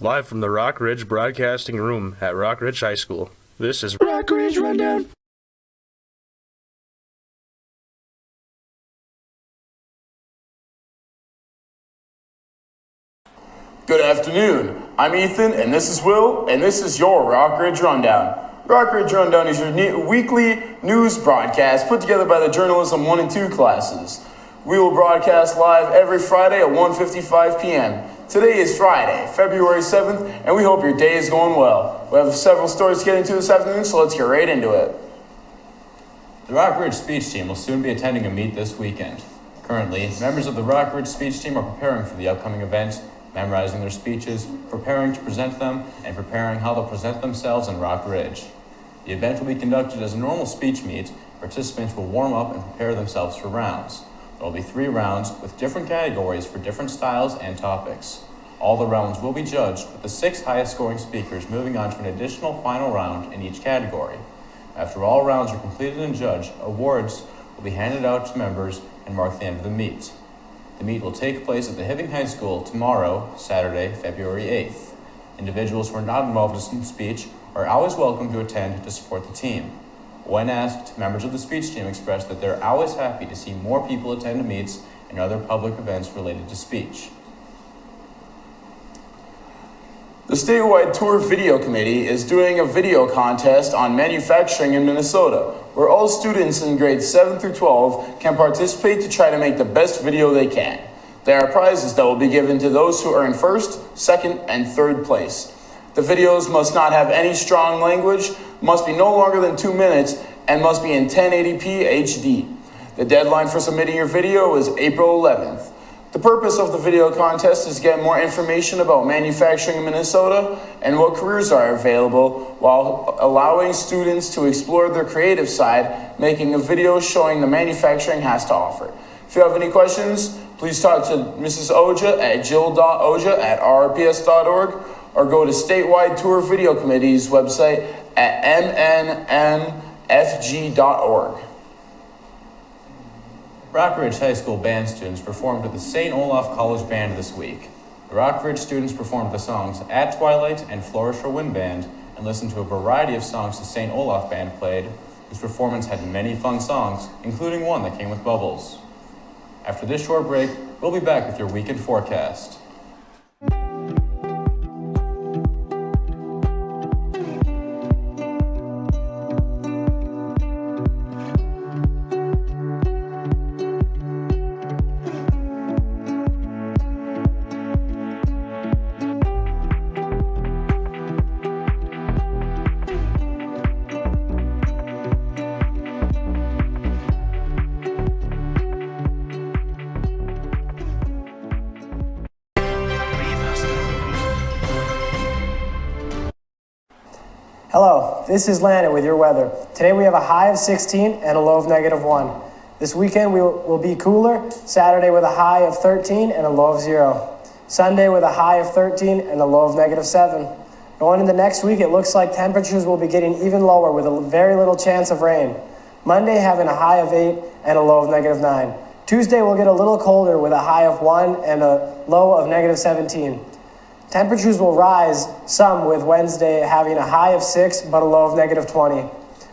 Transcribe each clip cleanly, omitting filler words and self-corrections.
Live from the Rock Ridge Broadcasting Room at Rock Ridge High School. This is Rock Ridge Rundown. Good afternoon. I'm Ethan, and this is Will, and this is your Rock Ridge Rundown. Rock Ridge Rundown is your weekly news broadcast put together by the Journalism 1 and 2 classes. We will broadcast live every Friday at 1:55 p.m. Today is Friday, February 7th, and we hope your day is going well. We have several stories to get into this afternoon, so let's get right into it. The Rock Ridge speech team will soon be attending a meet this weekend. Currently, members of the Rock Ridge speech team are preparing for the upcoming event, memorizing their speeches, preparing to present them, and preparing how they'll present themselves in Rock Ridge. The event will be conducted as a normal speech meet. Participants will warm up and prepare themselves for rounds. There will be 3 rounds with different categories for different styles and topics. All the rounds will be judged, with the 6 highest scoring speakers moving on to an additional final round in each category. After all rounds are completed and judged, awards will be handed out to members and mark the end of the meet. The meet will take place at the Hibbing High School tomorrow, Saturday, February 8th. Individuals who are not involved in speech are always welcome to attend to support the team. When asked, members of the speech team expressed that they're always happy to see more people attend to meets and other public events related to speech. The statewide tour video committee is doing a video contest on manufacturing in Minnesota, where all students in grades 7 through 12 can participate to try to make the best video they can. There are prizes that will be given to those who earn first, second, and third place. The videos must not have any strong language, must be no longer than 2 minutes, and must be in 1080p HD. The deadline for submitting your video is April 11th. The purpose of the video contest is to get more information about manufacturing in Minnesota and what careers are available, while allowing students to explore their creative side, making a video showing the manufacturing has to offer. If you have any questions, please talk to Mrs. Oja at jill.oja@rps.org or go to Statewide Tour Video Committee's website at mnnfg.org. Rock Ridge High School band students performed with the St. Olaf College Band this week. The Rock Ridge students performed the songs At Twilight and Flourish for Wind Band and listened to a variety of songs the St. Olaf Band played, whose performance had many fun songs, including one that came with bubbles. After this short break, we'll be back with your weekend forecast. Hello, this is Landon with your weather. Today we have a high of 16 and a low of -1. This weekend will be cooler, Saturday with a high of 13 and a low of 0. Sunday with a high of 13 and a low of -7. Going into next week, it looks like temperatures will be getting even lower with a very little chance of rain. Monday having a high of 8 and a low of -9. Tuesday will get a little colder with a high of 1 and a low of -17. Temperatures will rise some, with Wednesday having a high of 6 but a low of -20.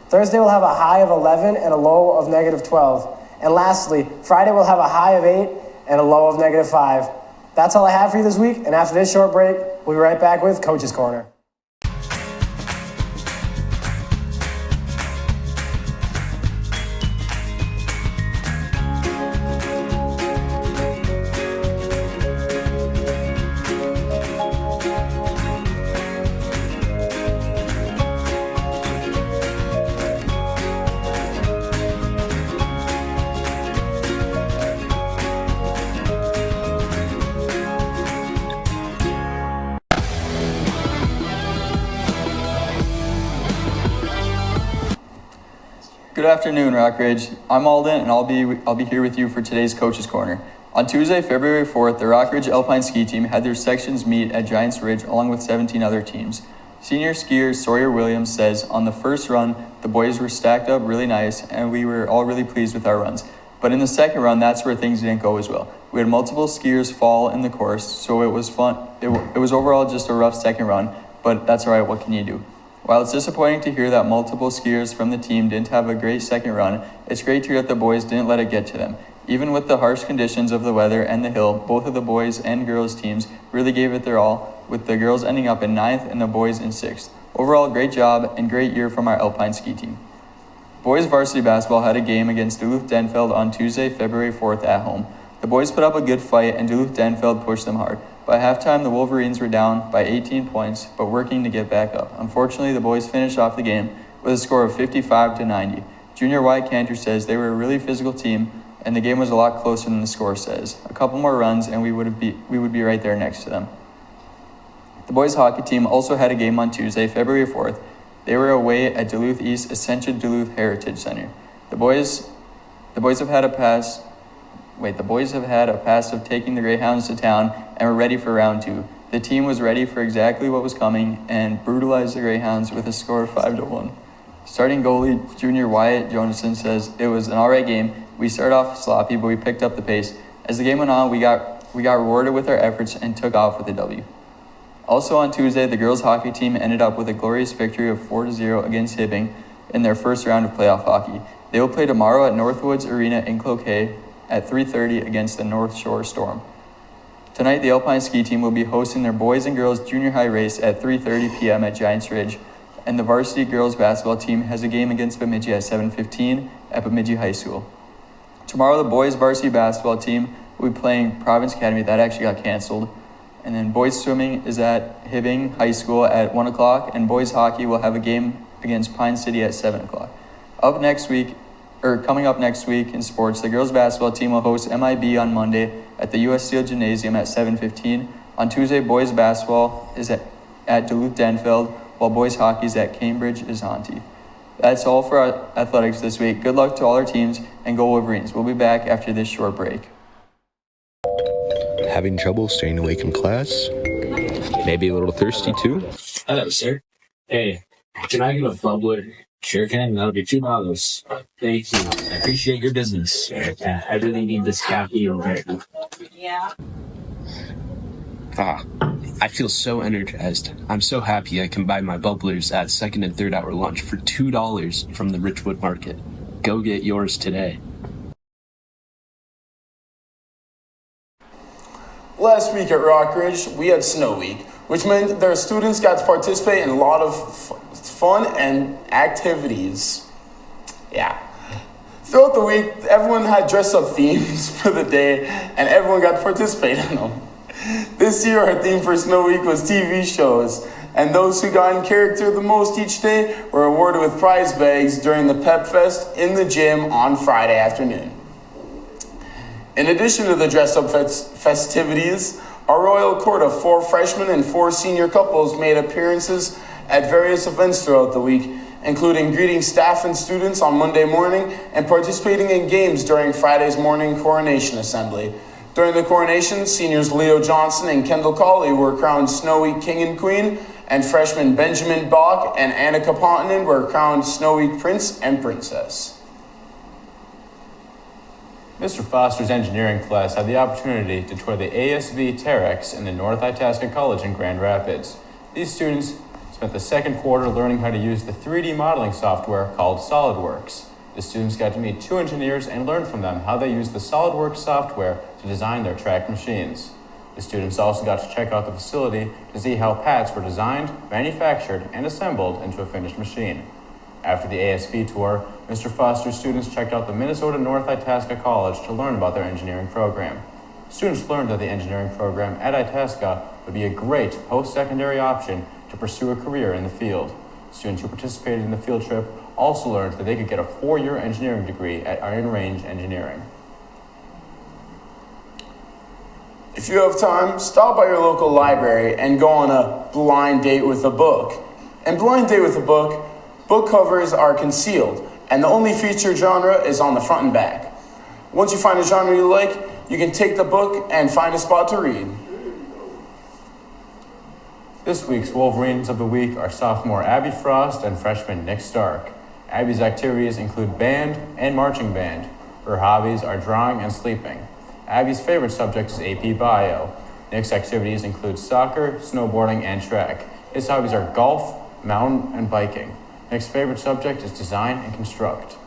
Thursday will have a high of 11 and a low of -12. And lastly, Friday will have a high of 8 and a low of -5. That's all I have for you this week, and after this short break, we'll be right back with Coach's Corner. Good afternoon, Rock Ridge. I'm Alden, and I'll be here with you for today's Coach's Corner. On Tuesday, February 4th, the Rock Ridge Alpine Ski Team had their sections meet at Giants Ridge along with 17 other teams. Senior skier Sawyer Williams says, on the first run, the boys were stacked up really nice and we were all really pleased with our runs. But in the second run, that's where things didn't go as well. We had multiple skiers fall in the course, so it was fun. It was overall just a rough second run, but that's all right, what can you do? While it's disappointing to hear that multiple skiers from the team didn't have a great second run, it's great to hear that the boys didn't let it get to them. Even with the harsh conditions of the weather and the hill, both of the boys and girls teams really gave it their all, with the girls ending up in 9th and the boys in 6th. Overall, great job and great year from our Alpine ski team. Boys varsity basketball had a game against Duluth-Denfeld on Tuesday, February 4th at home. The boys put up a good fight and Duluth-Denfeld pushed them hard. By halftime, the Wolverines were down by 18 points, but working to get back up. Unfortunately, the boys finished off the game with a score of 55-90. Junior Wyatt Cantor says they were a really physical team, and the game was a lot closer than the score says. A couple more runs, and we would be right there next to them. The boys hockey team also had a game on Tuesday, February 4th. They were away at Duluth East Ascension Duluth Heritage Center. The boys have had a pass of taking the Greyhounds to town and were ready for round 2. The team was ready for exactly what was coming and brutalized the Greyhounds with a score of 5-1. Starting goalie Junior Wyatt Jonason says it was an alright game. We started off sloppy, but we picked up the pace. As the game went on, we got rewarded with our efforts and took off with a W. Also on Tuesday, the girls hockey team ended up with a glorious victory of 4-0 against Hibbing in their first round of playoff hockey. They will play tomorrow at Northwoods Arena in Cloquet at 3:30 against the North Shore Storm. Tonight, the Alpine ski team will be hosting their boys and girls junior high race at 3:30 p.m. at Giants Ridge, and the varsity girls basketball team has a game against Bemidji at 7:15 at Bemidji High School. Tomorrow, the boys varsity basketball team will be playing Province Academy. That actually got canceled. And then boys swimming is at Hibbing High School at 1 o'clock, and boys hockey will have a game against Pine City at 7 o'clock. Coming up next week in sports, the girls basketball team will host MIB on Monday at the U.S. Steel Gymnasium at 7:15. On Tuesday, boys basketball is at Duluth-Denfeld, while boys hockey is at Cambridge-Isanti. That's all for our athletics this week. Good luck to all our teams, and go Wolverines. We'll be back after this short break. Having trouble staying awake in class? Maybe a little thirsty too? Hello, sir. Hey, can I get a bubbler? Sure can. That'll be $2. Thank you. I appreciate your business. I really need this caffeine right now. Yeah. I feel so energized. I'm so happy I can buy my bubblers at second and third hour lunch for $2 from the Richwood Market. Go get yours today. Last week at Rockridge, we had Snow Week, which meant their students got to participate in a lot of fun and activities. Yeah. Throughout the week, everyone had dress-up themes for the day, and everyone got to participate in them. This year, our theme for Snow Week was TV shows, and those who got in character the most each day were awarded with prize bags during the Pep Fest in the gym on Friday afternoon. In addition to the dress-up festivities, our royal court of 4 freshmen and 4 senior couples made appearances at various events throughout the week, including greeting staff and students on Monday morning and participating in games during Friday's morning coronation assembly. During the coronation, seniors Leo Johnson and Kendall Colley were crowned Snow Week King and Queen, and freshmen Benjamin Bach and Annika Pontonen were crowned Snow Week Prince and Princess. Mr. Foster's engineering class had the opportunity to tour the ASV Terex in the North Itasca College in Grand Rapids. These students spent the second quarter learning how to use the 3D modeling software called SolidWorks. The students got to meet 2 engineers and learn from them how they use the SolidWorks software to design their tracked machines. The students also got to check out the facility to see how pads were designed, manufactured, and assembled into a finished machine. After the ASV tour, Mr. Foster's students checked out the Minnesota North Itasca College to learn about their engineering program. Students learned that the engineering program at Itasca would be a great post-secondary option to pursue a career in the field. Students who participated in the field trip also learned that they could get a 4-year engineering degree at Iron Range Engineering. If you have time, stop by your local library and go on a blind date with a book. In Blind Date with a Book, book covers are concealed, and the only featured genre is on the front and back. Once you find a genre you like, you can take the book and find a spot to read. This week's Wolverines of the Week are sophomore Abby Frost and freshman Nick Stark. Abby's activities include band and marching band. Her hobbies are drawing and sleeping. Abby's favorite subject is AP Bio. Nick's activities include soccer, snowboarding, and track. His hobbies are golf, mountain, and biking. Nick's favorite subject is design and construct.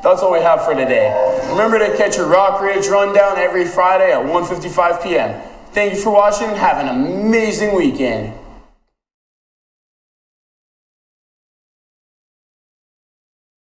That's all we have for today. Remember to catch your Rock Ridge Rundown every Friday at 1:55 p.m. Thank you for watching and have an amazing weekend.